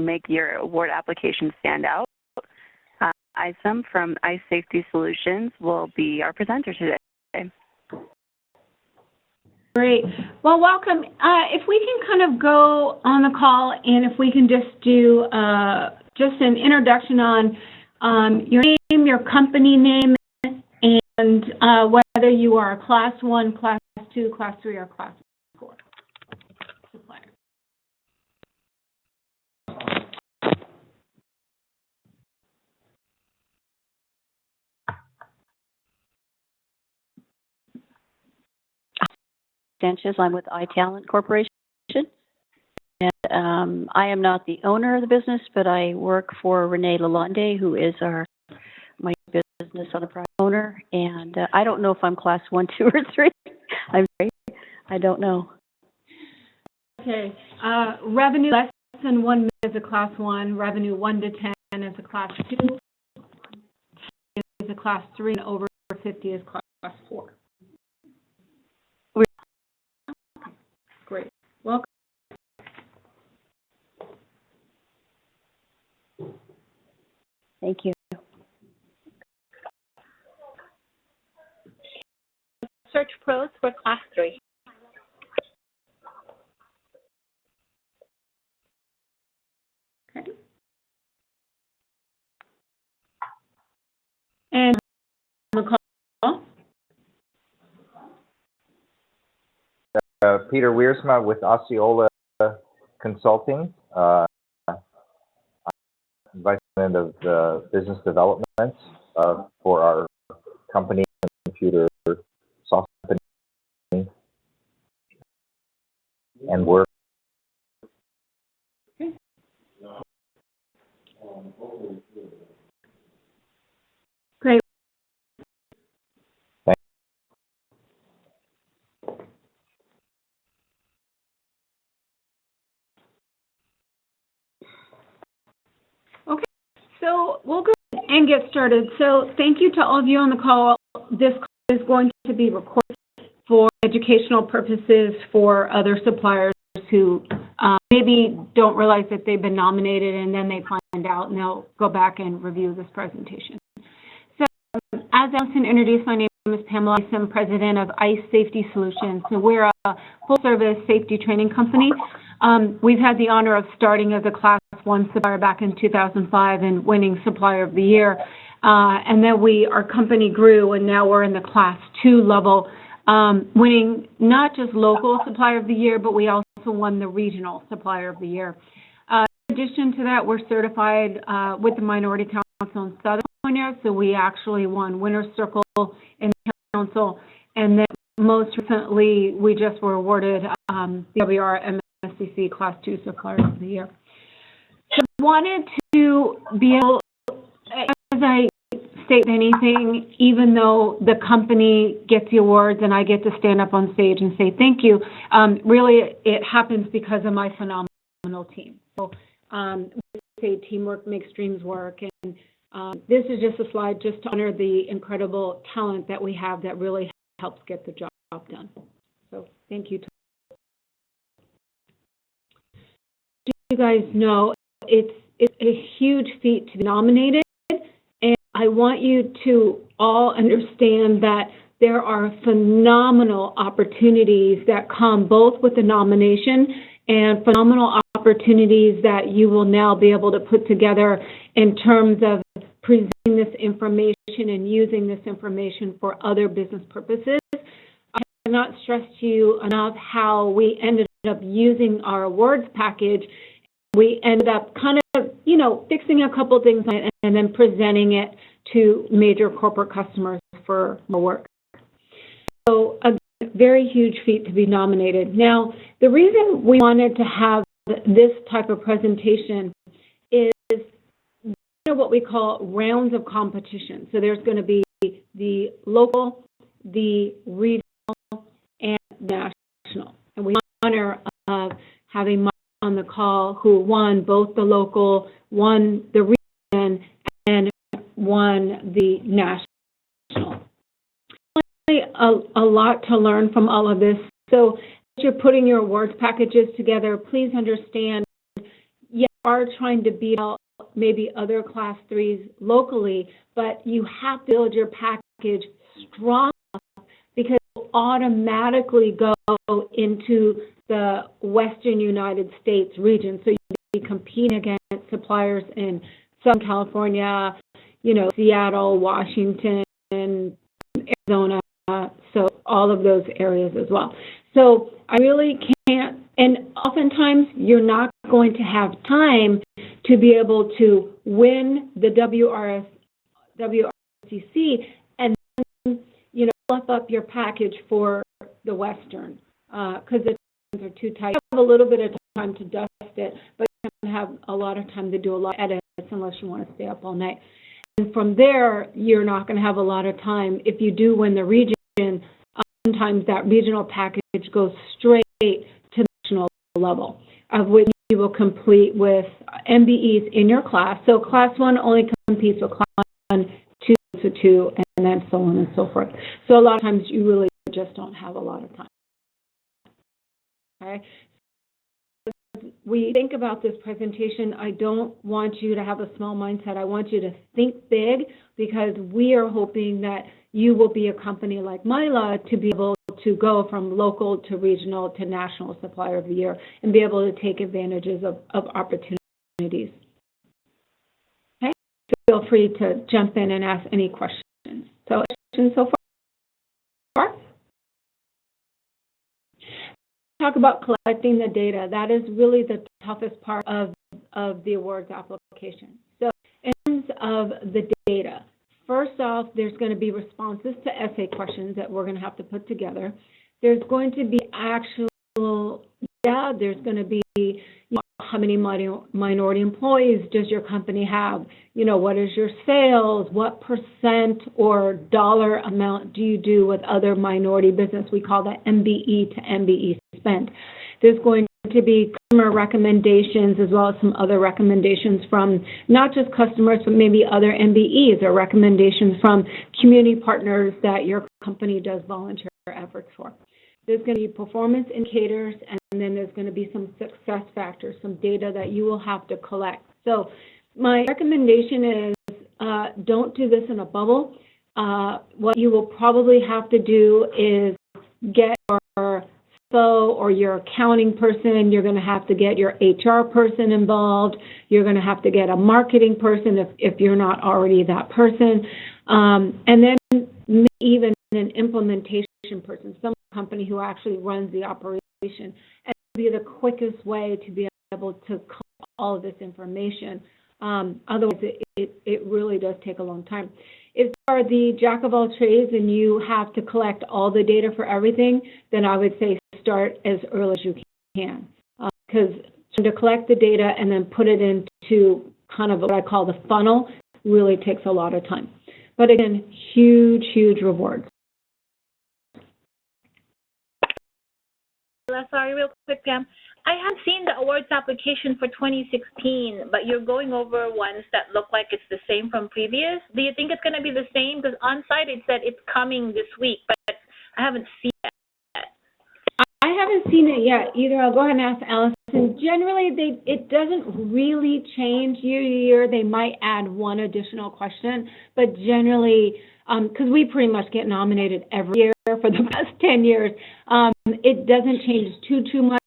make your award application stand out. Isom from ICE Safety Solutions will be our presenter today. Great. Well, welcome. If we can kind of go on the call and if we can just do just an introduction on your name, your company name, and whether you are a Class 1, Class 2, Class 3, or Class 4 supplier. Sanchez. I'm with iTalent Corporation, and I am not the owner of the business, but I work for Renee Lalonde, who is my business on a private owner, and I don't know if I'm Class 1, 2, or 3. I'm sorry, I don't know. Okay, revenue less than 1 million is a Class 1, revenue 1 to 10 is a Class 2, is a Class 3, and over 50 is Class 4. Great. Welcome. Thank you. Search pros for Class 3. Okay. And on the call. Peter Wiersma with Osceola Consulting, Vice President of Business Development for our company, computer software company, and work. Okay. Great. Okay, so we'll go ahead and get started. So thank you to all of you on the call. This call is going to be recorded for educational purposes for other suppliers who maybe don't realize that they've been nominated, and then they find out and they'll go back and review this presentation. So as Allison introduced, my name is Pamela. I'm president of ICE Safety Solutions. So we're a full-service safety training company. We've had the honor of starting as a Class 1 supplier back in 2005 and winning Supplier of the Year. And then our company grew, and now we're in the Class 2 level, winning not just local Supplier of the Year, but we also won the Regional Supplier of the Year. In addition to that, we're certified with the Minority Council in Southern California, so we actually won Winner's Circle in the Council. And then most recently, we just were awarded the WR MSCC Class 2 Supplier of the Year. So I wanted to be able, as I state anything, even though the company gets the awards and I get to stand up on stage and say thank you, really it happens because of my phenomenal team. So we say teamwork makes dreams work, and this is just a slide just to honor the incredible talent that we have that really helps get the job done. So thank you. You guys know it's a huge feat to be nominated, and I want you to all understand that there are phenomenal opportunities that come both with the nomination and phenomenal opportunities that you will now be able to put together in terms of presenting this information and using this information for other business purposes. I cannot stress to you enough how we ended up using our awards package. We ended up kind of, fixing a couple things and then presenting it to major corporate customers for more work. So a very huge feat to be nominated. Now, the reason we wanted to have this type of presentation is what we call rounds of competition. So there's going to be the local, the regional, and national. And we honor of having Mike on the call who won both the local, won the region, and won the national. A lot to learn from all of this. So as you're putting your awards packages together, please understand, yes, are trying to beat out maybe other Class 3s locally, but you have to build your package strong enough because it will automatically go into the Western United States region. So you'll be competing against suppliers in Southern California, you know, Seattle, Washington, Arizona, so all of those areas as well. So I really can't, and oftentimes you're not going to have time to be able to win the WRCC and then, you know, fluff up your package for the Western, because the times are too tight. You have a little bit of time to dust it, but you don't have a lot of time to do a lot of edits unless you want to stay up all night. And from there, you're not going to have a lot of time. If you do win the region, sometimes that regional package goes straight to national level, of which you will complete with MBEs in your class. So Class 1 only competes with Class 1, 2 to 2, and then so on and so forth. So a lot of times you really just don't have a lot of time. Okay. We think about this presentation, I don't want you to have a small mindset. I want you to think big, because we are hoping that you will be a company like Myla to be able to go from local to regional to national supplier of the year and be able to take advantages of opportunities. Okay, so feel free to jump in and ask any questions. So, questions so far? Talk about collecting the data. That is really the toughest part of the awards application. So in terms of the data, first off, there's going to be responses to essay questions that we're going to have to put together. There's going to be actual data. There's going to be, you know, how many minority employees does your company have? You know, what is your sales? What percent or dollar amount do you do with other minority business? We call that MBE to MBE spend. There's going to be customer recommendations as well as some other recommendations from not just customers, but maybe other MBEs, or recommendations from community partners that your company does volunteer efforts for. There's going to be performance indicators, and then there's going to be some success factors, some data that you will have to collect. So my recommendation is don't do this in a bubble. What you will probably have to do is get your CFO or your accounting person. You're going to have to get your HR person involved. You're going to have to get a marketing person if you're not already that person. And then even an implementation person, some company who actually runs the operation. And it will be the quickest way to be able to collect all of this information. Otherwise, it really does take a long time. If you are the jack of all trades and you have to collect all the data for everything, then I would say start as early as you can. Because to collect the data and then put it into kind of what I call the funnel really takes a lot of time. But again, huge, huge rewards. Sorry, real quick, Pam. I have seen the awards application for 2016, but you're going over ones that look like it's the same from previous. Do you think it's going to be the same? Because on site it said it's coming this week, but I haven't seen it yet. I haven't seen it yet either. I'll go ahead and ask Allison. Generally, it doesn't really change year to year. They might add one additional question, but generally, because we pretty much get nominated every year for the past 10 years, it doesn't change too much.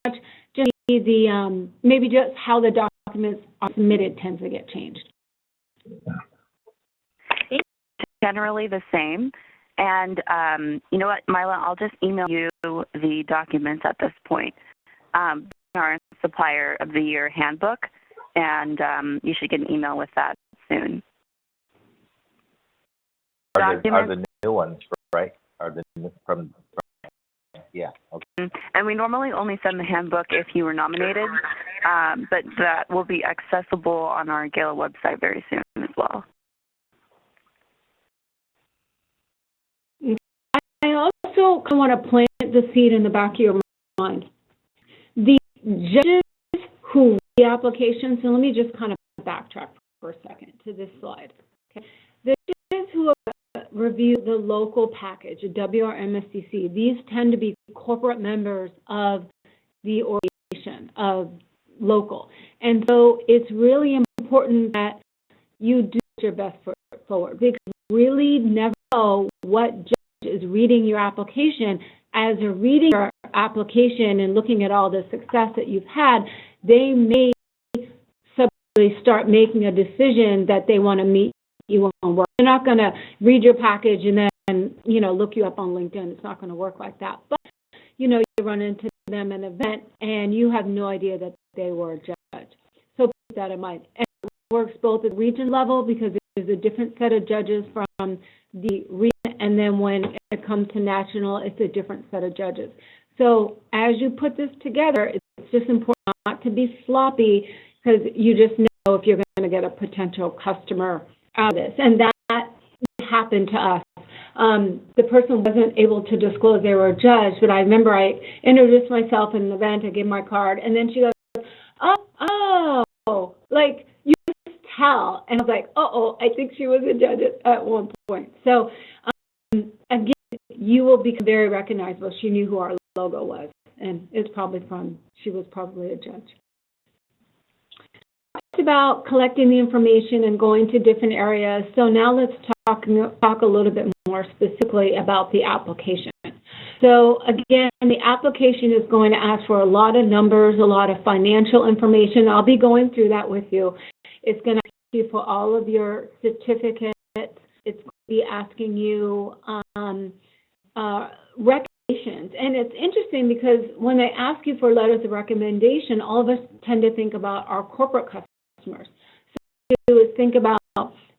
Just maybe just how the documents are submitted tends to get changed. Generally the same. And you know what, Myla, I'll just email you the documents at this point. Our Supplier of the Year handbook, and you should get an email with that soon. Are the new ones, right? Are the from yeah. Okay. And we normally only send the handbook if you were nominated, but that will be accessible on our Gala website very soon as well. I also want to plant the seed in the back of your mind. The judges who read the application, so let me just kind of backtrack for a second to this slide. Okay. The judges who review the local package, the WRMSCC, these tend to be corporate members of the organization, of local. And so it's really important that you do your best foot forward, because you really never know what judge is reading your application. As they're reading your application and looking at all the success that you've had, they may subsequently start making a decision that they want to meet you on work. They're not going to read your package and then, look you up on LinkedIn. It's not going to work like that. But, you run into them at an event and you have no idea that they were a judge. So keep that in mind. And it works both at the region level, because there's a different set of judges from the region, and then when it comes to national, it's a different set of judges. So as you put this together, it's just important not to be sloppy, because you just know if you're going to get a potential customer out of this. And that happened to us. The person wasn't able to disclose they were a judge, but I remember I introduced myself in an event, I gave my card, and then she goes, oh, like, you just tell. And I was like, I think she was a judge at one point. So, again, you will become very recognizable. She knew who our logo was, and it's probably she was probably a judge. It's about collecting the information and going to different areas. So now let's talk a little bit more specifically about the application. So again, the application is going to ask for a lot of numbers, a lot of financial information. I'll be going through that with you. It's going to ask you for all of your certificates. It's going to be asking you recommendations. And it's interesting because when they ask you for letters of recommendation, all of us tend to think about our corporate customers. So what you do is think about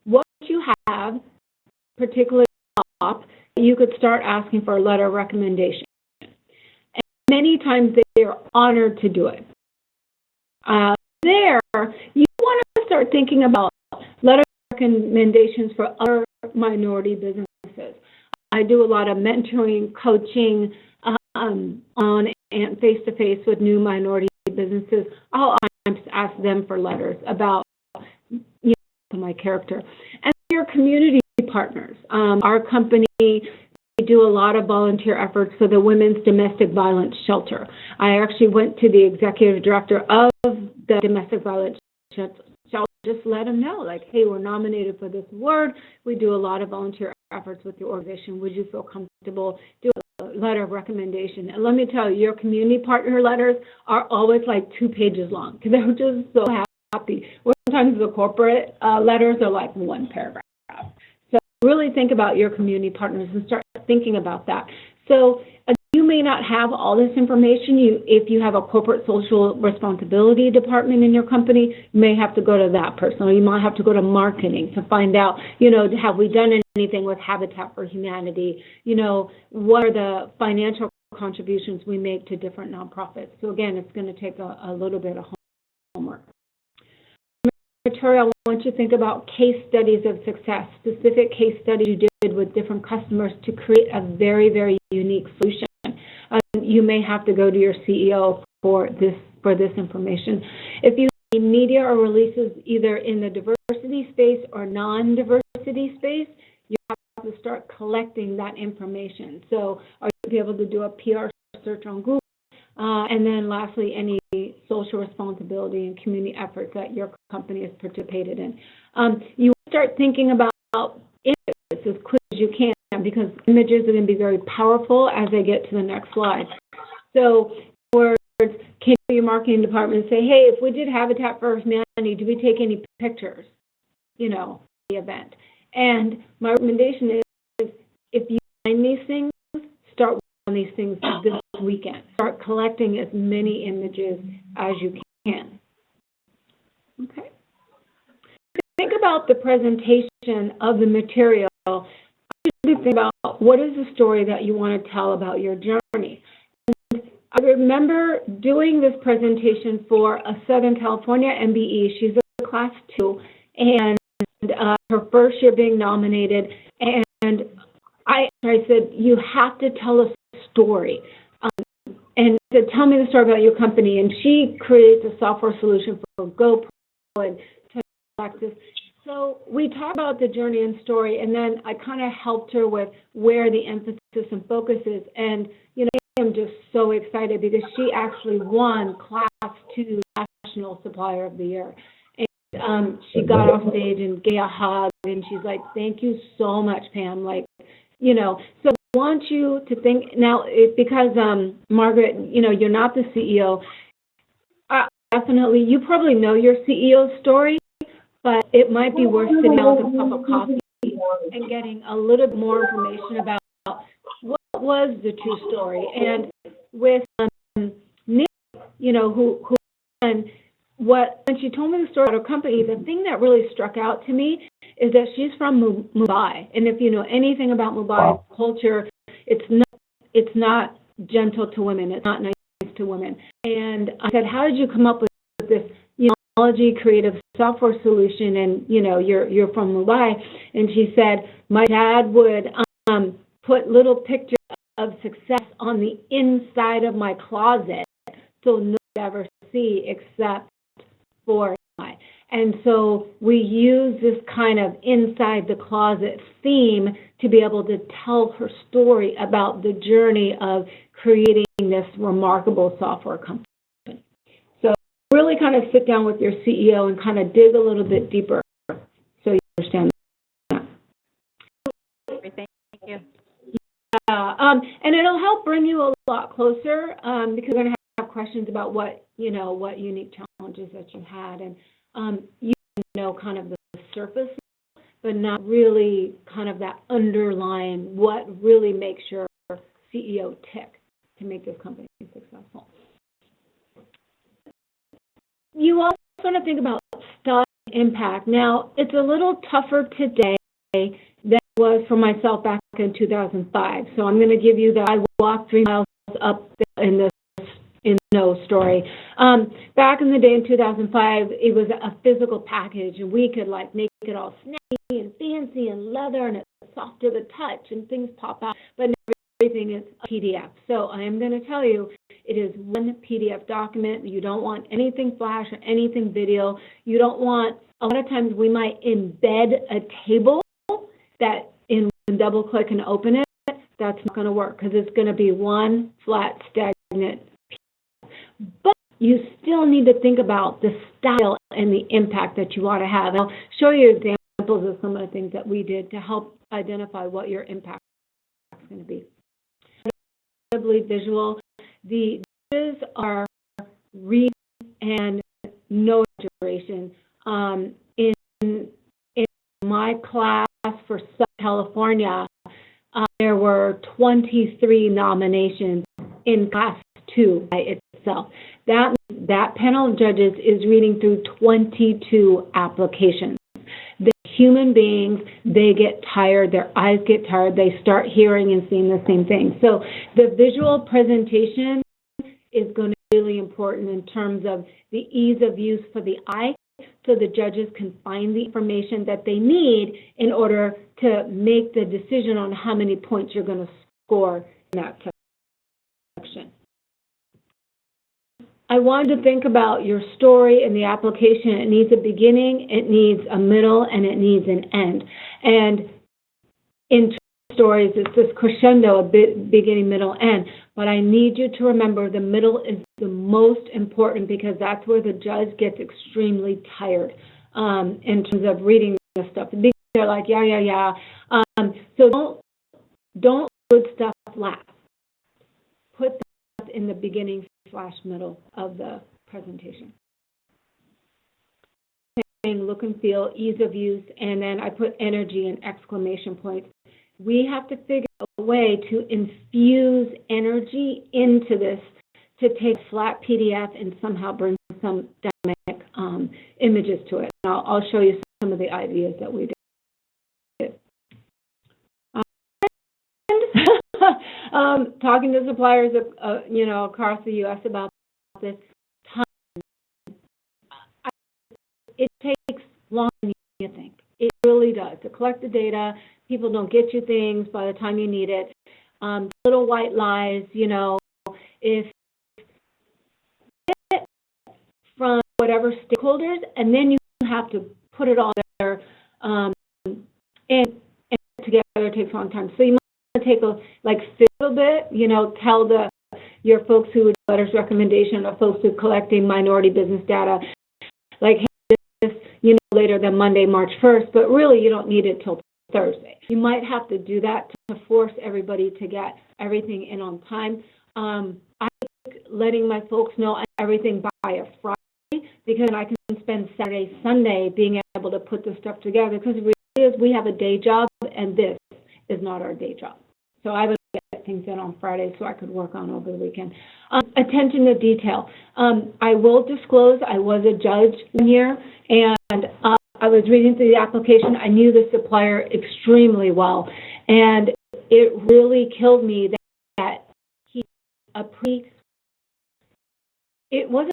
what you have, particularly top, you could start asking for a letter of recommendation. And many times they are honored to do it. You want to start thinking about letter of recommendations for other minority businesses. I do a lot of mentoring, coaching on and face-to-face with new minority businesses. I'll ask them for letters about my character. And your community partners. Our company, we do a lot of volunteer efforts for the Women's Domestic Violence Shelter. I actually went to the executive director of the Domestic Violence Shelter, just let them know, like, hey, we're nominated for this award. We do a lot of volunteer efforts with the organization. Would you feel comfortable doing a letter of recommendation? And let me tell you, your community partner letters are always like 2 pages long, because they're just so happy. Sometimes the corporate letters are like 1 paragraph. So really think about your community partners and start thinking about that. So you may not have all this information. If you have a corporate social responsibility department in your company, you may have to go to that person, or you might have to go to marketing to find out, have we done anything with Habitat for Humanity? What are the financial contributions we make to different nonprofits? So again, it's going to take a little bit of homework. Material, I want you to think about case studies of success, specific case studies you did with different customers to create a very, very unique solution. You may have to go to your CEO for this information. If you need media or releases either in the diversity space or non-diversity space, you have to start collecting that information. So are you be able to do a PR search on Google? And then lastly, any social responsibility and community efforts that your company has participated in. You start thinking about images as quick as you can, because images are going to be very powerful as they get to the next slide. So, words, can your marketing department say, hey, if we did Habitat for Humanity, do we take any pictures, the event? And my recommendation is, if you find these things, start on these things this weekend. Start collecting as many images as you can. Okay. Think about the presentation of the material. Think about what is the story that you want to tell about your journey. And I remember doing this presentation for a Southern California MBE. She's a class 2, and her first year being nominated. And I said, you have to tell a story. And said, tell me the story about your company. And she creates a software solution for GoPro and Lexus. So we talked about the journey and story, and then I kind of helped her with where the emphasis and focus is. And, I'm just so excited because she actually won Class 2 International Supplier of the Year. And she got off stage and gave a hug, and she's like, thank you so much, Pam. Like, you know, so I want you to think, now, because, Margaret, you know, you're not the CEO, definitely, you probably know your CEO's story, but it might be worth sitting down with a cup of coffee and getting a little bit more information about what was the true story. And with Nick, you know, who and when she told me the story about her company, the thing that really struck out to me is that she's from Mumbai. And if you know anything about Mumbai culture, it's not gentle to women. It's not nice to women. And I said, how did you come up with this, you know, technology creative software solution? And you know, you're from Mumbai. And she said, my dad would put little pictures of success on the inside of my closet, so no one would ever see except for I. And so we use this kind of inside the closet theme to be able to tell her story about the journey of creating this remarkable software company. So really kind of sit down with your CEO and kind of dig a little bit deeper so you understand that. Thank you. And it'll help bring you a lot closer because you're going to have questions about what unique challenges that you had, and you know kind of the surface, but not really kind of that underlying what really makes your CEO tick to make this company successful. You also want to think about style and impact. Now, it's a little tougher today than it was for myself back in 2005. So I'm going to give you that I walked 3 miles up in the story. Back in the day in 2005, it was a physical package, and we could like make it all snappy and fancy and leather, and it's soft to the touch, and things pop out. But now everything is a PDF. So I am going to tell you, it is one PDF document. You don't want anything flash or anything video. You don't want, a lot of times we might embed a table that in double click and open it. That's not going to work because it's going to be one flat, stagnant. But you still need to think about the style and the impact that you want to have. I'll show you examples of some of the things that we did to help identify what your impact is going to be. Visual. The images are read and no exaggeration. In my class for Southern California, there were 23 nominations in class 2 by itself. That panel of judges is reading through 22 applications. The human beings, they get tired, their eyes get tired, they start hearing and seeing the same thing. So the visual presentation is going to be really important in terms of the ease of use for the eye, so the judges can find the information that they need in order to make the decision on how many points you're going to score in that section. I wanted to think about your story and the application. It needs a beginning, it needs a middle, and it needs an end. And in stories, it's this crescendo, a bit beginning, middle, end. But I need you to remember the middle is the most important because that's where the judge gets extremely tired in terms of reading this stuff. The beginning, they're like, yeah. So don't put stuff last. Put that in the beginning / middle of the presentation. Look and feel, ease of use, and then I put energy and exclamation points. We have to figure out a way to infuse energy into this to take a flat PDF and somehow bring some dynamic images to it. And I'll show you some of the ideas that we did. Talking to suppliers, across the U.S. about this, it takes longer than you think. It really does. To collect the data, people don't get you things by the time you need it. Little white lies, if from whatever stakeholders, and then you have to put it all there, and together it takes a long time. So you might take a little bit, tell the your folks who would letters recommendation, or folks who are collecting minority business data, like, hey, this, later than Monday, March 1st, but really you don't need it till Thursday. You might have to do that to force everybody to get everything in on time. I like letting my folks know everything by a Friday, because I can spend Saturday, Sunday being able to put this stuff together, because the reality is we have a day job and this is not our day job. So I would get things in on Friday so I could work on over the weekend. Attention to detail. I will disclose I was a judge one year, and I was reading through the application. I knew the supplier extremely well, and it really killed me that he it wasn't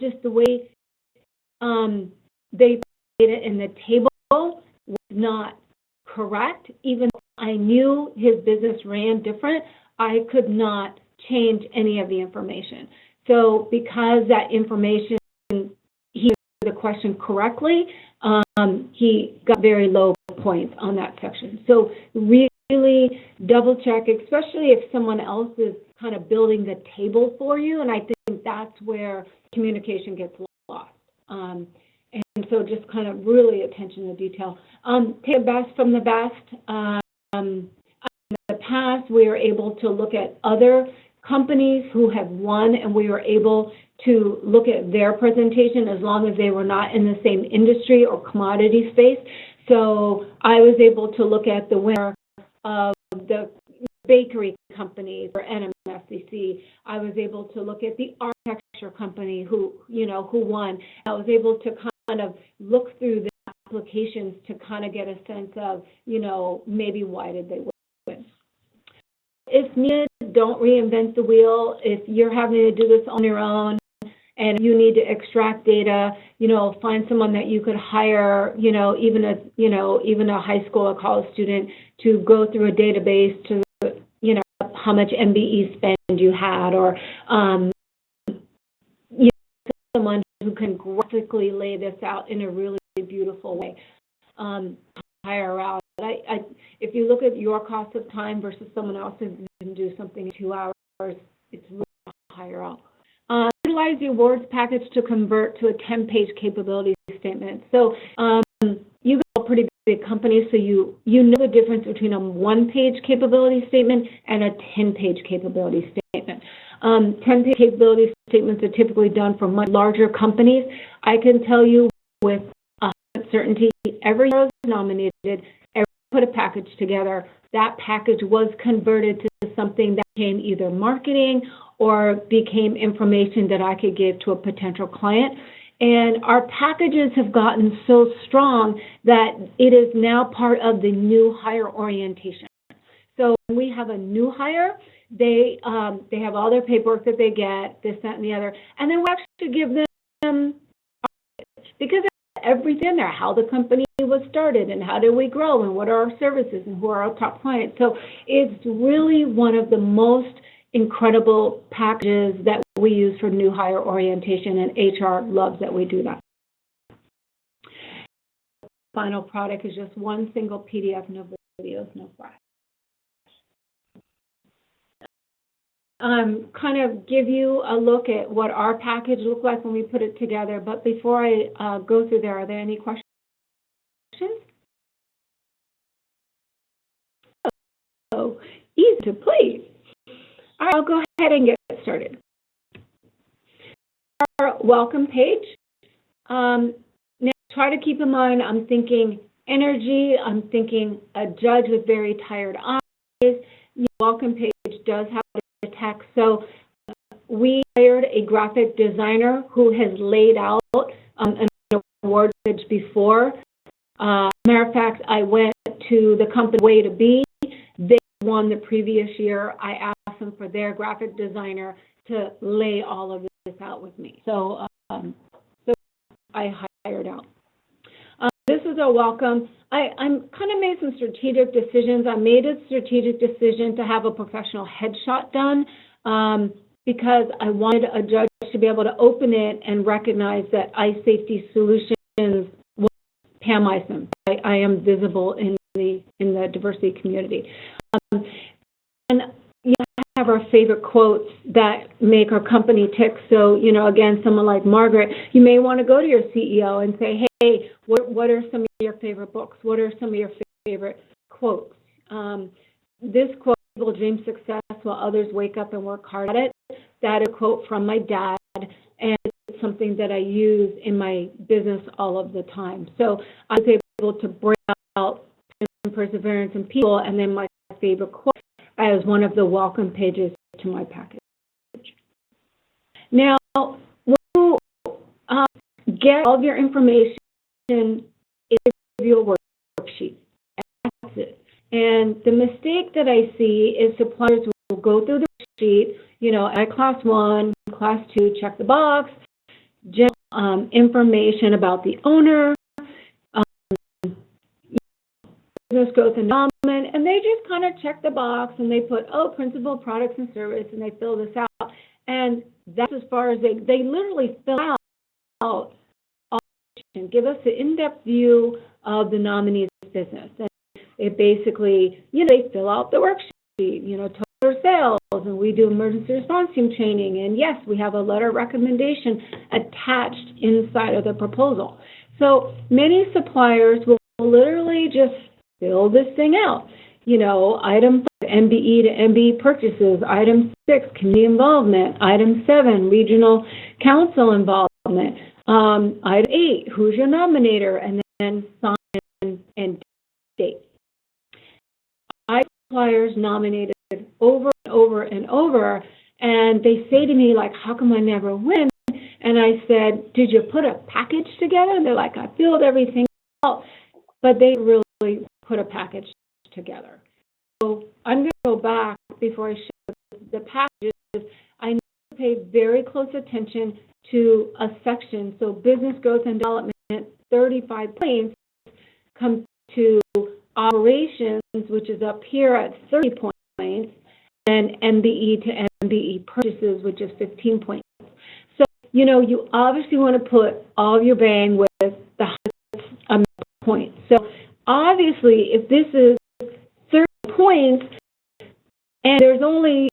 just the way they played it in the table was not correct. Even though I knew his business ran different, I could not change any of the information. So because that information, he answered the question correctly, he got very low points on that section. So really double check, especially if someone else is kind of building the table for you, and I think that's where communication gets lost. And so just kind of really attention to detail. Take the best from the best. In the past, we were able to look at other companies who have won, and we were able to look at their presentation as long as they were not in the same industry or commodity space. So I was able to look at the winner of the bakery companies or NMFCC. I was able to look at the architecture company who won. I was able to kind of look through the applications to kind of get a sense of, maybe why did they win. If needed, don't reinvent the wheel. If you're having to do this on your own and you need to extract data, find someone that you could hire, even a high school or college student to go through a database to, how much MBE spend you had, or someone who can graphically lay this out in a really beautiful way. Hire out. If you look at your cost of time versus someone else who can do something in 2 hours, it's really hire out. Utilize the awards package to convert to a 10-page capability statement. So you got a pretty big company, so you know the difference between a 1-page capability statement and a 10-page capability statement. 10-page capability statements are typically done for much larger companies. I can tell you with certainty, every year I was nominated, put a package together. That package was converted to something that became either marketing or became information that I could give to a potential client. And our packages have gotten so strong that it is now part of the new hire orientation. So when we have a new hire, they have all their paperwork that they get, this, that, and the other, and then we actually give them, because everything in there, how the company was started and how did we grow and what are our services and who are our top clients. So it's really one of the most incredible packages that we use for new hire orientation, and HR loves that we do that. Final product is just one single PDF, no videos, no flash. Kind of give you a look at what our package looked like when we put it together. But before I go through there, are there any questions? So easy to please. All right, I'll go ahead and get started. Our welcome page. Now, try to keep in mind, I'm thinking energy. I'm thinking a judge with very tired eyes. Your welcome page does have the text. So we hired a graphic designer who has laid out an award page before. Matter of fact, I went to the company Way to Be. They won the previous year. I asked them for their graphic designer to lay all of this out with me. So, so I hired out. This is a welcome. I'm kind of made some strategic decisions. I made a strategic decision to have a professional headshot done because I wanted a judge to be able to open it and recognize that Ice Safety Solutions was Pam Isom. I am visible in the diversity community. And you have our favorite quotes that make our company tick. So, you know, again, someone like Margaret, you may want to go to your CEO and say, hey, what are some of your favorite books? What are some of your favorite quotes? This quote, "People dream success while others wake up and work hard at it." That is a quote from my dad, and it's something that I use in my business all of the time. So I was able to bring out perseverance in people, and then my favorite quote as one of the welcome pages to my package. Now, when you get all of your information, it gives you a worksheet. That's it. And the mistake that I see is suppliers will go through the worksheet, you know, at class 1, class 2, check the box, general information about the owner, business growth and development, and they just kind of check the box and they put, oh, principal, products and service, and they fill this out. And that's as far as they literally fill out all and give us an in-depth view of the nominee's business. And it basically, you know, they fill out the worksheet, you know, total sales, and we do emergency response team training, and yes, we have a letter of recommendation attached inside of the proposal. So many suppliers will literally just fill this thing out. You know, item 5, MBE to MBE purchases. Item 6, community involvement. Item 7, regional council involvement. Item 8, who's your nominator, and then sign and date. Suppliers nominated over and over and over, and they say to me, like, how come I never win? And I said, did you put a package together? And they're like, I filled everything out, but they really put a package together. So I'm going to go back before I show the packages. I need to pay very close attention to a section. So business growth and development, 35 points, come to operations, which is up here at 30 points, and MBE to MBE purchases, which is 15 points. So, you know, you obviously want to put all of your bang with the highest amount of points. So obviously, if this is 30 points and there's only,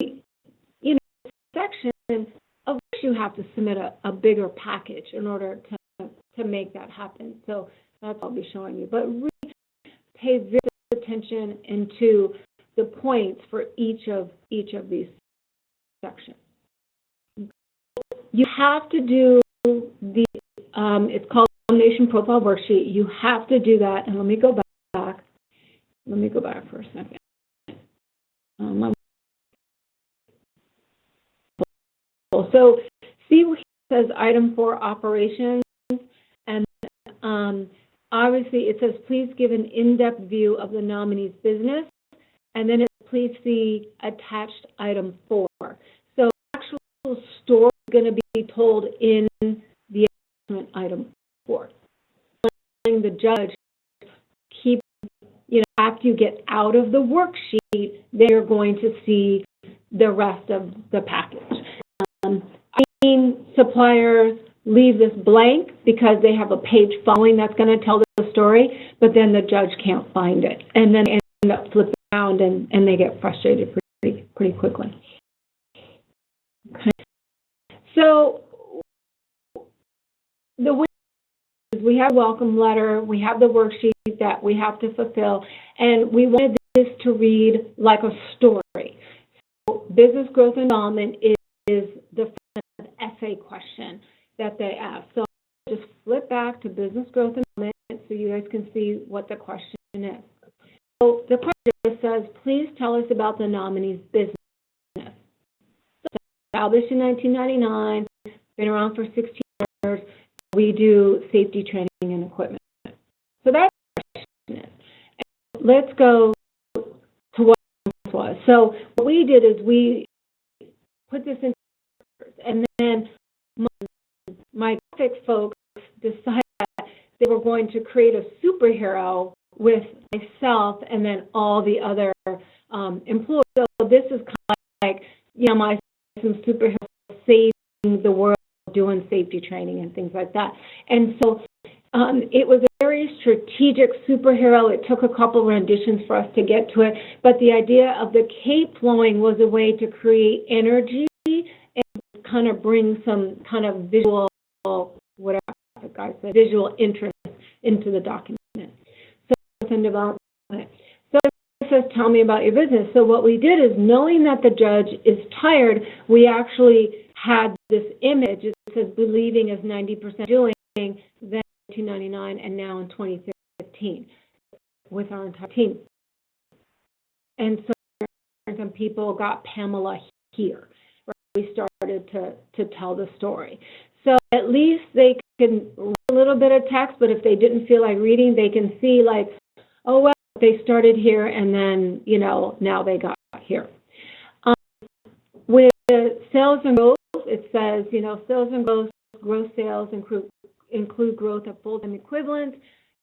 you know, a section, of course you have to submit a bigger package in order to make that happen. So that's what I'll be showing you. But really pay very attention into the points for each of these sections. You have to do the, it's called Nomination Profile Worksheet. You have to do that, and let me go back. Let me go back for a second. So see where it says item 4, operations, and obviously it says please give an in-depth view of the nominee's business, and then please see attached item 4. So the actual story is going to be told in the attachment item 4. The judge keep, you know, after you get out of the worksheet, then you're going to see the rest of the package. I've seen suppliers leave this blank because they have a page following that's going to tell the story, but then the judge can't find it, and then they end up flipping around and they get frustrated pretty quickly. Okay. So the way is we have a welcome letter, we have the worksheet that we have to fulfill, and we wanted this to read like a story. So business growth and development is the first essay question that they ask. So just flip back to business growth and development so you guys can see what the question is. So the question says, please tell us about the nominee's business. So established in 1999, been around for 16 years. We do safety training and equipment. So that's the question. And let's go to what this was. So what we did is we put this in, and then my graphic folks decided that they were going to create a superhero with myself and then all the other employees. So this is kind of like, you know, some superhero saving the world, doing safety training and things like that. And so it was a very very strategic superhero. It took a couple renditions for us to get to it, but the idea of the cape flowing was a way to create energy and kind of bring some kind of visual, whatever the guy said, visual interest into the document. So growth and development. So it says, tell me about your business. So what we did is, knowing that the judge is tired, we actually had this image. It says believing is 90% doing, then 1999 and now in 2015 with our entire team. And so some people got Pamela here. Right? We started to tell the story. So at least they can read a little bit of text, but if they didn't feel like reading, they can see like, oh, well, they started here and then, you know, now they got here. With sales and growth, it says, you know, sales and growth, gross sales include growth of full-time equivalents.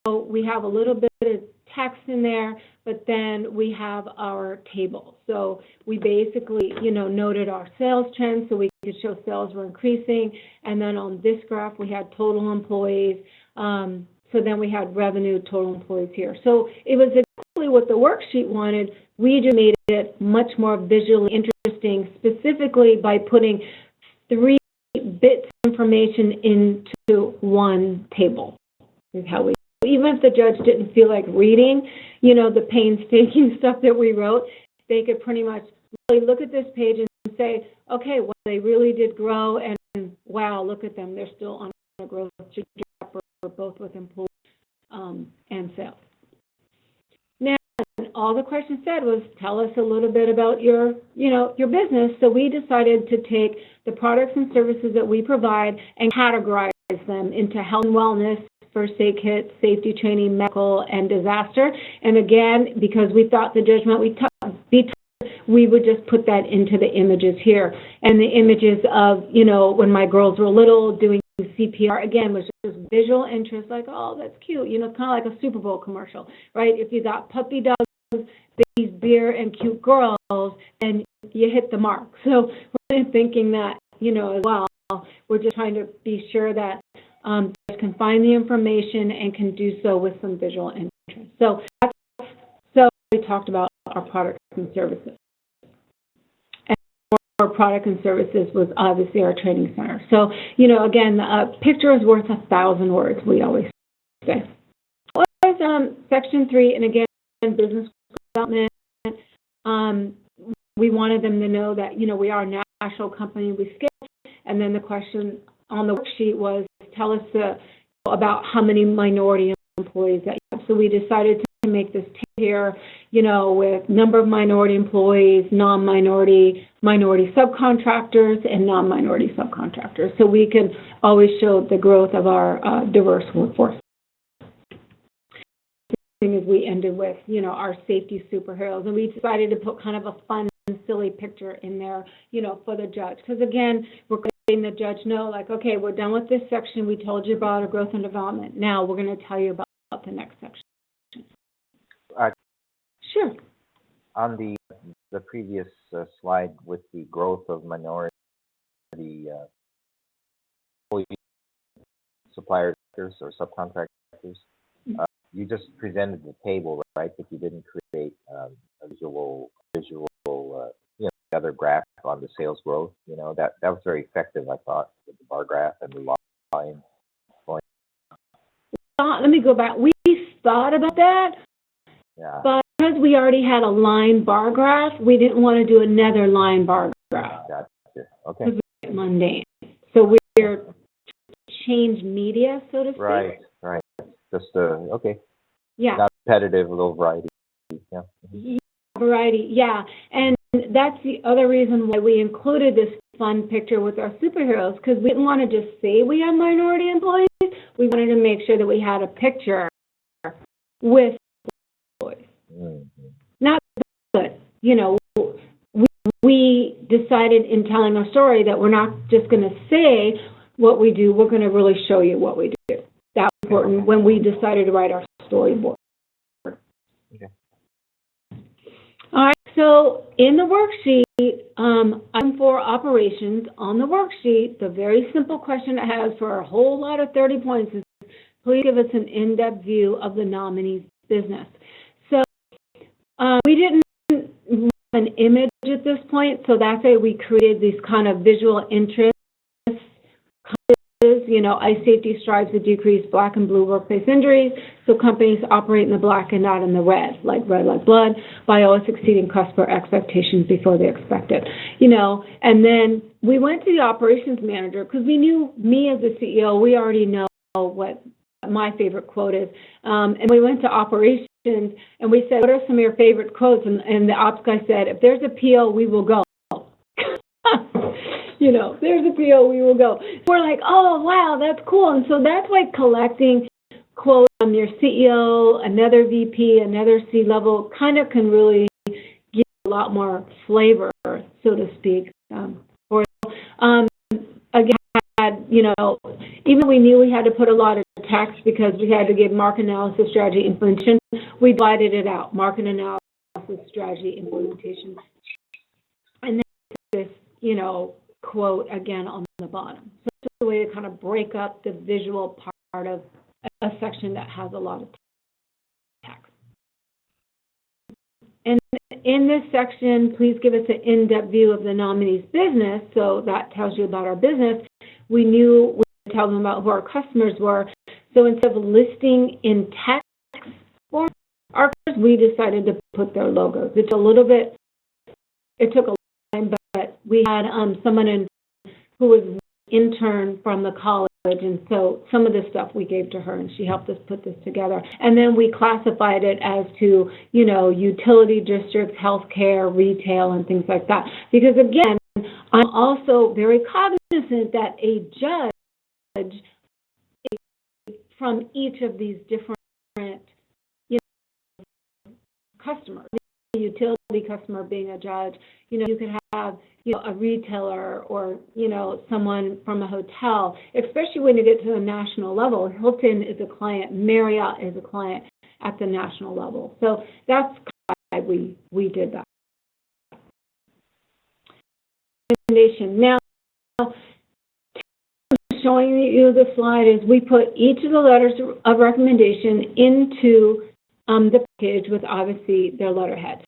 So we have a little bit of text in there, but then we have our table. So we basically, you know, noted our sales trends so we could show sales were increasing. And then on this graph, we had total employees. So then we had revenue, total employees here. So it was exactly what the worksheet wanted. We just made it much more visually interesting, specifically by putting 3 bits of information into one table. Is how we, even if the judge didn't feel like reading, you know, the painstaking stuff that we wrote, they could pretty much really look at this page and say, okay, well, they really did grow, and wow, look at them, they're still on a growth trajectory, both with employees and sales. Now, all the question said was, tell us a little bit about your, you know, your business. So we decided to take the products and services that we provide and categorize them into health and wellness, first aid kit, safety training, medical, and disaster. And again, because we thought the judge might be tired, we would just put that into the images here. And the images of, you know, when my girls were little doing CPR, again, was just visual interest, like, oh, that's cute, you know, kind of like a Super Bowl commercial, right? If you got puppy dogs, babies, beer, and cute girls, and you hit the mark. So we're thinking that, you know, as well, we're just trying to be sure that you can find the information and can do so with some visual interest. So we talked about our products and services. Our product and services was obviously our training center. So, you know, again, a picture is worth 1,000 words, we always say. What was Section 3, and again, business development, we wanted them to know that, you know, we are a national company, we scale, and then the question on the worksheet was, tell us about how many minority employees that you have. So we decided to make this here, you know, with number of minority employees, non-minority, minority subcontractors, and non-minority subcontractors. So we can always show the growth of our diverse workforce. The thing is, we ended with, you know, our safety superheroes, and we decided to put kind of a fun, silly picture in there, you know, for the judge. Because again, we're letting the judge know, like, okay, we're done with this section. We told you about our growth and development. Now we're going to tell you about the next section. Sure. On the previous slide with the growth of minority suppliers or subcontractors, you just presented the table, right? But you didn't create a visual, you know, the other graph on the sales growth. You know, that was very effective, I thought, with the bar graph and the line. Let me go back. We thought about that, yeah. But because we already had a line bar graph, we didn't want to do another line bar graph. Gotcha. Okay. Because we get mundane. So we're change media, so to speak. Right. Just okay. Yeah. Not repetitive, a little variety. Yeah. Variety, yeah. And that's the other reason why we included this fun picture with our superheroes, because we didn't want to just say we have minority employees. We wanted to make sure that we had a picture with employees. Mm-hmm. Not good. You know, we decided in telling our story that we're not just going to say what we do, we're going to really show you what we do. That was important when we decided to write our storyboard. Okay. All right, so in the worksheet, item 4, operations, on the worksheet, the very simple question it has for a whole lot of 30 points is, please give us an in-depth view of the nominee's business. So we didn't have an image at this point, so that's why we created these kind of visual interests. You know, ice safety strives to decrease black and blue workplace injuries, so companies operate in the black and not in the red like blood, by always exceeding customer expectations before they expect it. You know, and then we went to the operations manager because we knew, me as the CEO, we already know what my favorite quote is. And we went to operations and we said, what are some of your favorite quotes? And the ops guy said, if there's a PO, we will go. You know, there's a PO, we will go. We're like, oh, wow, that's cool. And so that's why collecting quotes from your CEO, another VP, another C-level kind of can really give a lot more flavor, so to speak. Again, you know, even we knew we had to put a lot of text because we had to give market analysis, strategy, implementation, we divided it out, market analysis, strategy, implementation. And then this, you know, quote again on the bottom. So it's a way to kind of break up the visual part of a section that has a lot of text. And in this section, please give us an in-depth view of the nominee's business. So that tells you about our business. We knew we would tell them about who our customers were. So instead of listing in text form, we decided to put their logos. It's a little bit, it took a time, but we had someone who was an intern from the college, and so some of this stuff we gave to her, and she helped us put this together. And then we classified it as to, you know, utility districts, healthcare, retail, and things like that. Because again, I'm also very cognizant that a judge from each of these different, you know, customers. A utility customer being a judge, you know, you could have, you know, a retailer or, you know, someone from a hotel, especially when you get to the national level. Hilton is a client, Marriott is a client at the national level. So that's why we did that. Now, showing you the slide is we put each of the letters of recommendation into the package with obviously their letterhead.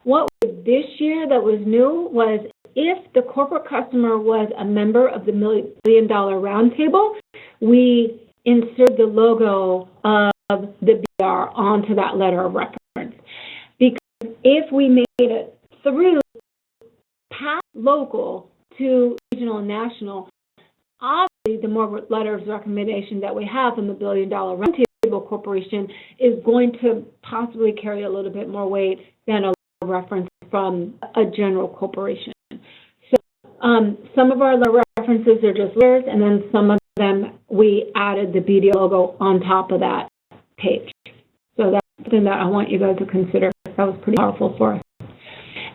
What was this year that was new was if the corporate customer was a member of the $1 Million Roundtable, we insert the logo of the BR onto that letter of reference. Because if we made it through past local to regional and national, obviously the more letters of recommendation that we have from the $1 Billion Roundtable Corporation is going to possibly carry a little bit more weight than a reference from a general corporation. So some of our references are just letters, and then some of them we added the BDO logo on top of that page. So that's something that I want you guys to consider. That was pretty powerful for us.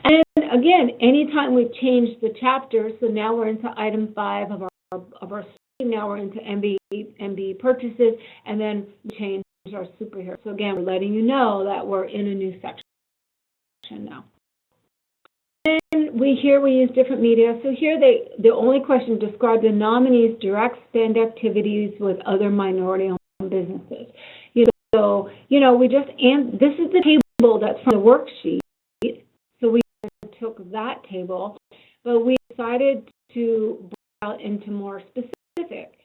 And again, anytime we change the chapter, so now we're into item 5 of our now we're into MBE purchases, and then we change our superhero. So again, we're letting you know that we're in a new section now. And we use different media. So here the only question described the nominees' direct spend activities with other minority-owned businesses. So, you know, we just, and this is the table that's from the worksheet. So we took that table, but we decided to break out into more specific.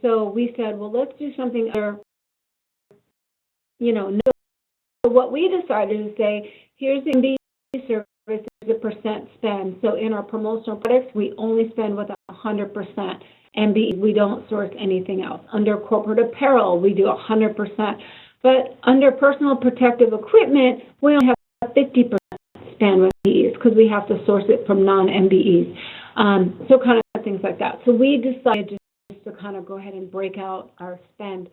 So we said, well, let's do something other, you know, so what we decided to say, here's the MBE service, the percent spend. So in our promotional products, we only spend with 100% MBE. We don't source anything else. Under corporate apparel, we do 100%. But under personal protective equipment, we only have 50% spend with MBEs because we have to source it from non-MBEs. So kind of things like that. So we decided just to kind of go ahead and break out our spend.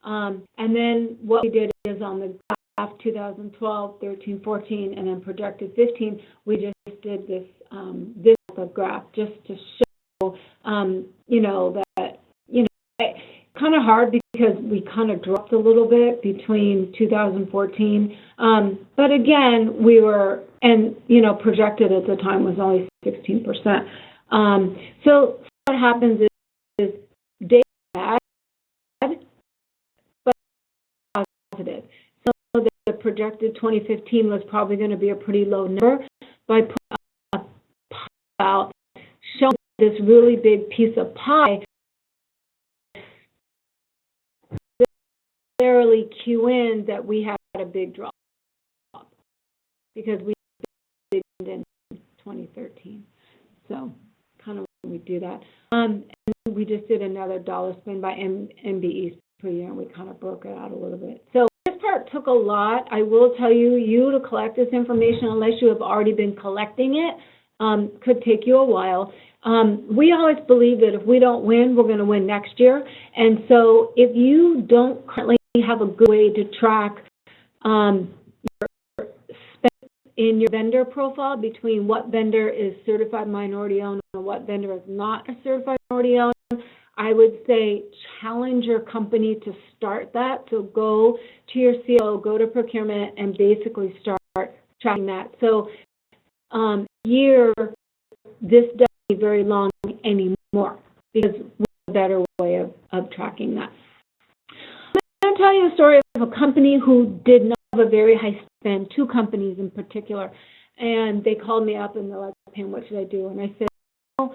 And then what we did is on the graph 2012, 13, 14, and then projected 15, we just did this this graph just to show, you know, that, you know, kind of hard because we kind of dropped a little bit between 2014. But again, we were, and, you know, projected at the time was only 16%. So what happens is data bad, but projected 2015 was probably going to be a pretty low number by putting a pie out, showing this really big piece of pie. Necessarily cue in that we had a big drop because we did in 2013. So kind of when we do that. And we just did another dollar spend by MBEs per year, and we kind of broke it out a little bit. So this part took a lot. I will tell you, to collect this information, unless you have already been collecting it, could take you a while. We always believe that if we don't win, we're going to win next year. And so if you don't currently have a good way to track your spend in your vendor profile between what vendor is certified minority owned and what vendor is not a certified minority owned, I would say challenge your company to start that. So go to your CLO, go to procurement, and basically start tracking that. So this doesn't be very long anymore because we have a better way of tracking that. I'm going to tell you a story of a company who did not have a very high spend, two companies in particular, and they called me up and they're like, Pam, what should I do? And I said, go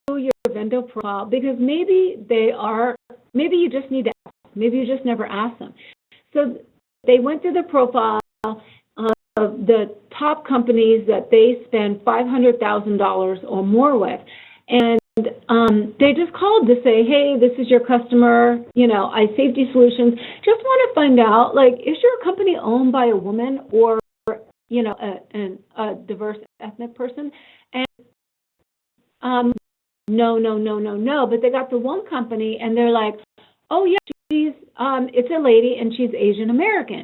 to your vendor profile, because maybe you just need to ask, maybe you just never asked them. So they went through the profile of the top companies that they spend $500,000 or more with, and they just called to say, hey, this is your customer, iSafety Solutions. Just want to find out, is your company owned by a woman or, a diverse ethnic person? And no. But they got the one company, and they're like, oh, yeah, it's a lady, and she's Asian American.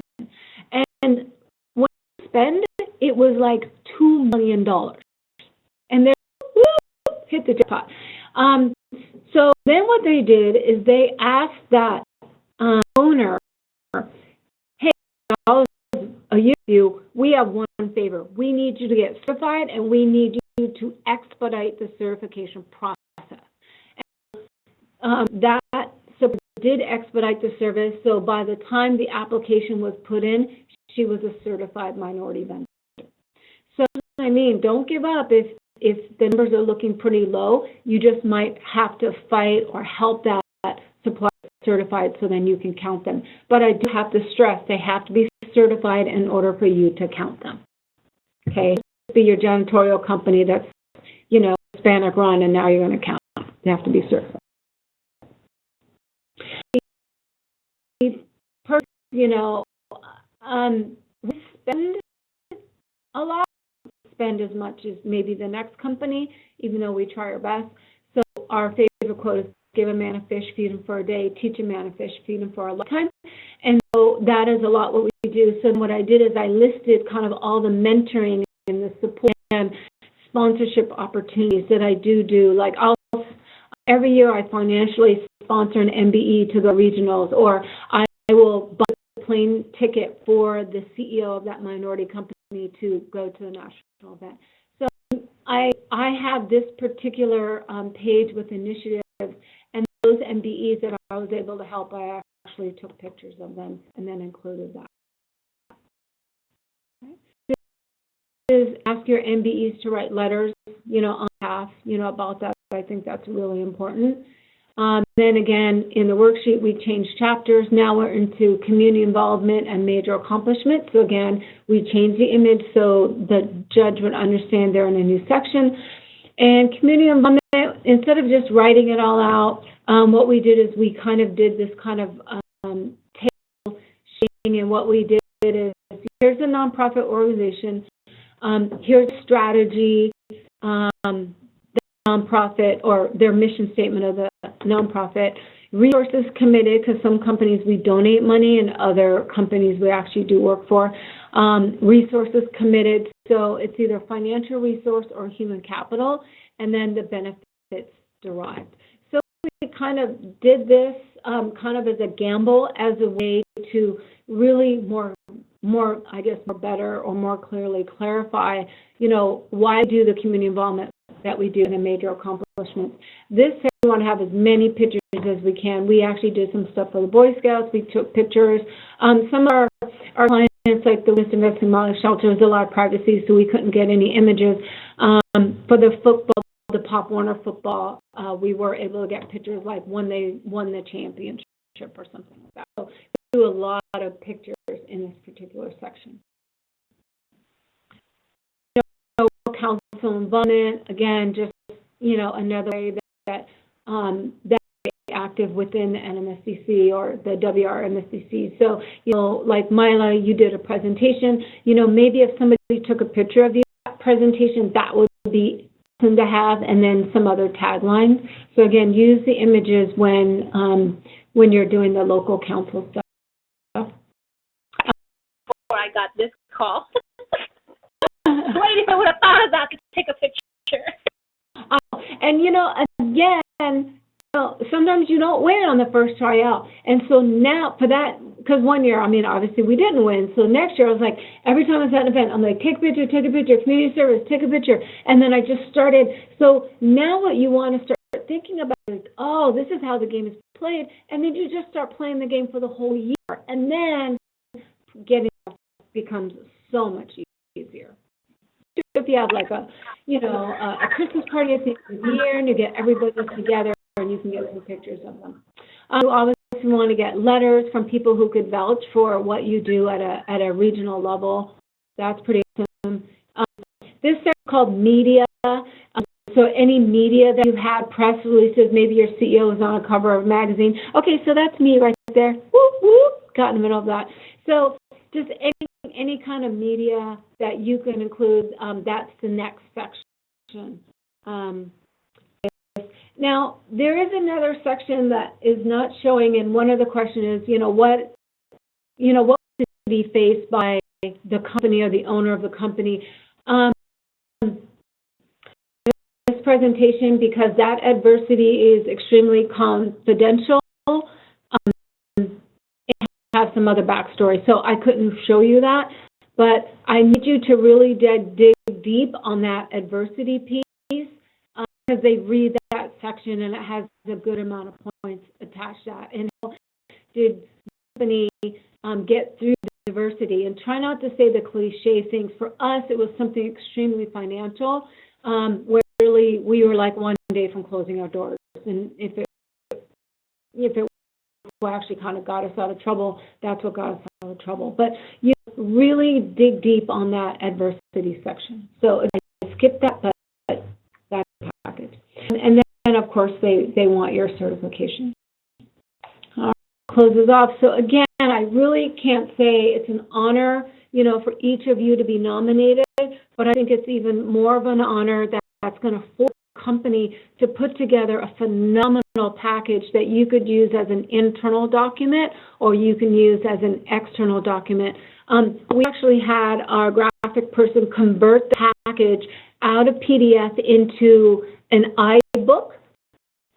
And when they spend, it was like $2 million. And they're, woo, hit the jackpot. So then what they did is they asked that owner, hey, we have one favor. We need you to get certified, and we need you to expedite the certification process. And, so did expedite the service. So by the time the application was put in, she was a certified minority vendor. So I mean, don't give up if the numbers are looking pretty low. You just might have to fight or help that supplier certified so then you can count them. But I do have to stress, they have to be certified in order for you to count them. Okay? Be your janitorial company that's, Hispanic run, and now you're going to count them. They have to be certified. We spend a lot, spend as much as maybe the next company, even though we try our best. So our favorite quote is, give a man a fish, feed him for a day, teach a man a fish, feed him for a lifetime. And so that is a lot what we do. So what I did is I listed kind of all the mentoring and the support and sponsorship opportunities that I do. Like every year I financially sponsor an MBE to the regionals, or I will buy a plane ticket for the CEO of that minority company to go to the national event. So I have this particular page with initiatives, and those MBEs that I was able to help, I actually took pictures of them and then included that. Okay. This is ask your MBEs to write letters, on behalf, about that. I think that's really important. Then again, in the worksheet, we changed chapters. Now we're into community involvement and major accomplishments. So again, we changed the image so the judge would understand they're in a new section. And community involvement, instead of just writing it all out, what we did is we kind of did this kind of table shading. And what we did is, here's a nonprofit organization. Here's strategy, the nonprofit, or their mission statement of the nonprofit. Resources committed, because some companies we donate money and other companies we actually do work for. Resources committed, so it's either financial resource or human capital, and then the benefits derived. So we kind of did this kind of as a gamble, as a way to really more better or more clearly clarify, why do the community involvement that we do in the major accomplishments. This, we want to have as many pictures as we can. We actually did some stuff for the Boy Scouts. We took pictures. Some of our clients it's like the Winston Medicine Molly shelter was a lot of privacy, so we couldn't get any images. For the football, the Pop Warner football, we were able to get pictures like when they won the championship or something like that. So we do a lot of pictures in this particular section. Council involvement, again, just, another way that that active within the NMSDC or the WRMSDC. So, like Mila, you did a presentation, maybe if somebody took a picture of that presentation, that would be awesome to have, and then some other taglines. So again, use the images when you're doing the local council stuff. Before I got this call. Wait, if I would have thought of that to take a picture. And again, sometimes you don't win on the first tryout. And so now for that, because one year, obviously we didn't win. So next year I was like, every time I was at an event, I'm like, take a picture, community service, take a picture. And then I just started. So now what you want to start thinking about is, oh, this is how the game is played. And then you just start playing the game for the whole year. And then getting becomes so much easier. If you have like a Christmas party at the end of the year and you get everybody together and you can get some pictures of them. You obviously want to get letters from people who could vouch for what you do at a regional level. That's pretty awesome. This section is called media. So any media that you've had, press releases, maybe your CEO is on a cover of a magazine. Okay, so that's me right there. Whoop, whoop, got in the middle of that. So just any kind of media that you can include, that's the next section. Now, there is another section that is not showing, and one of the questions is, what would be faced by the company or the owner of the company. This presentation, because that adversity is extremely confidential, have some other backstory, so I couldn't show you that, but I need you to really dig deep on that adversity piece, because they read that section and it has a good amount of points attached to that. And how did the company get through the adversity? And try not to say the cliche things. For us, it was something extremely financial, where really we were like one day from closing our doors, and if it actually kind of got us out of trouble, that's what got us out of trouble. But really dig deep on that adversity section. So if I skip that, but that's the package. And then, of course, they want your certification. Closes off. So again, I really can't say it's an honor, for each of you to be nominated, but I think it's even more of an honor that's going to force the company to put together a phenomenal package that you could use as an internal document or you can use as an external document. We actually had our graphic person convert the package out of PDF into an iBook.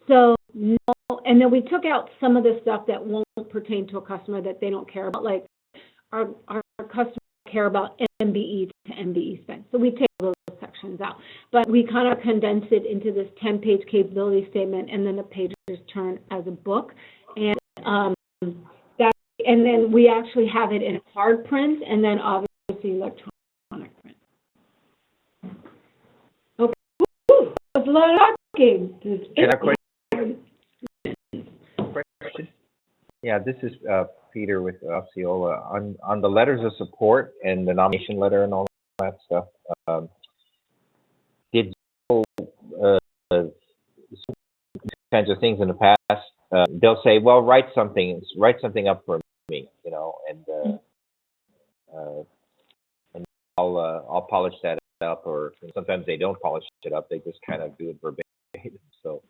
So, and then we took out some of the stuff that won't pertain to a customer that they don't care about, like our customers care about MBE to MBE spend. So we take those sections out. But we kind of condense it into this 10-page capability statement, and then the pages turn as a book. And and then we actually have it in hard print, and then obviously electronic print. Okay, that's a lot of talking. Question? Yeah, this is Peter with Osceola. On the letters of support and the nomination letter and all that stuff, did you kinds of things in the past? They'll say, "Well, write something up for me," and I'll polish that up, or sometimes they don't polish it up; they just kind of do it verbatim. So,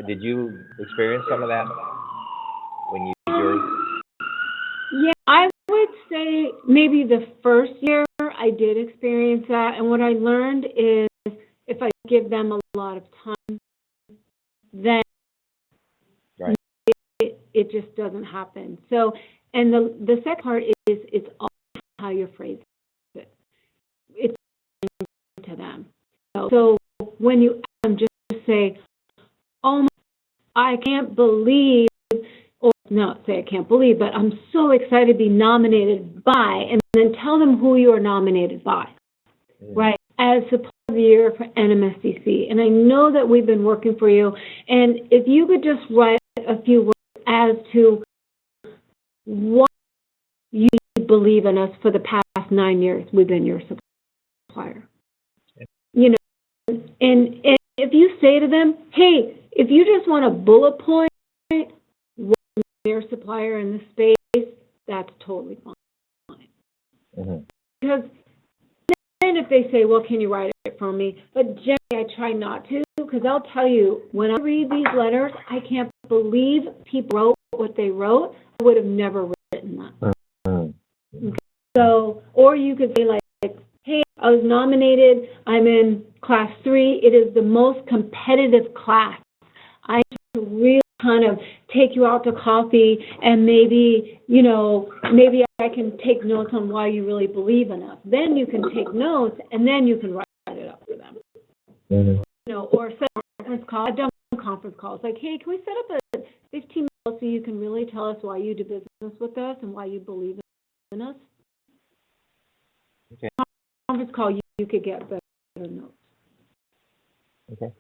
did you experience some of that when you did yours? Yeah, I would say maybe the first year I did experience that, and what I learned is if I give them a lot of time, then it just doesn't happen. So, and the second part is it's all how you phrase it. It's to them. So when you just say, "Oh, I can't believe," or not say I can't believe, but I'm so excited to be nominated by, and then tell them who you are nominated by, right? As Supplier of the Year for NMSDC. And I know that we've been working for you. And if you could just write a few words as to what you believe in us for the past 9 years we've been your supplier. You know, and if you say to them, hey, if you just want a bullet point, their supplier in this space, that's totally fine. Because then if they say, well, can you write it for me? But generally, I try not to, because I'll tell you, when I read these letters, I can't believe people wrote what they wrote. I would have never written that. Okay. So, or you could say like, hey, I was nominated, I'm in class 3, it is the most competitive class. I really kind of take you out to coffee and maybe, you know, maybe I can take notes on why you really believe in us. Then you can take notes and then you can write it up for them. You know, or set a conference call. I've done conference calls like, hey, can we set up a 15 minutes so you can really tell us why you do business with us and why you believe in us? Okay. Conference call, you could get better notes. Okay.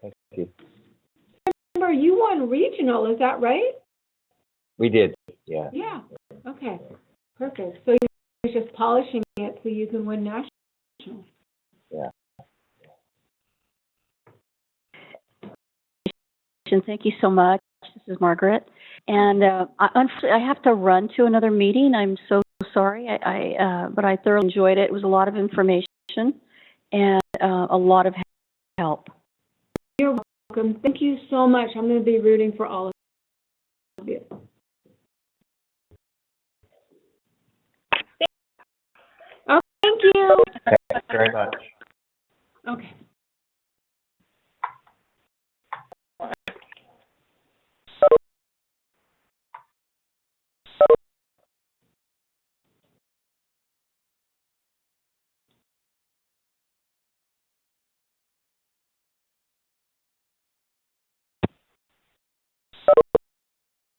Thank you. Remember, you won regional, is that right? We did, yeah. Yeah. Okay. Perfect. So you're just polishing it so you can win national. Yeah. Thank you so much. This is Margaret. And unfortunately, I have to run to another meeting. I'm so sorry, but I thoroughly enjoyed it. It was a lot of information and a lot of help. You're welcome. Thank you so much. I'm going to be rooting for all of you. Oh, thank you. Thanks very much. Okay.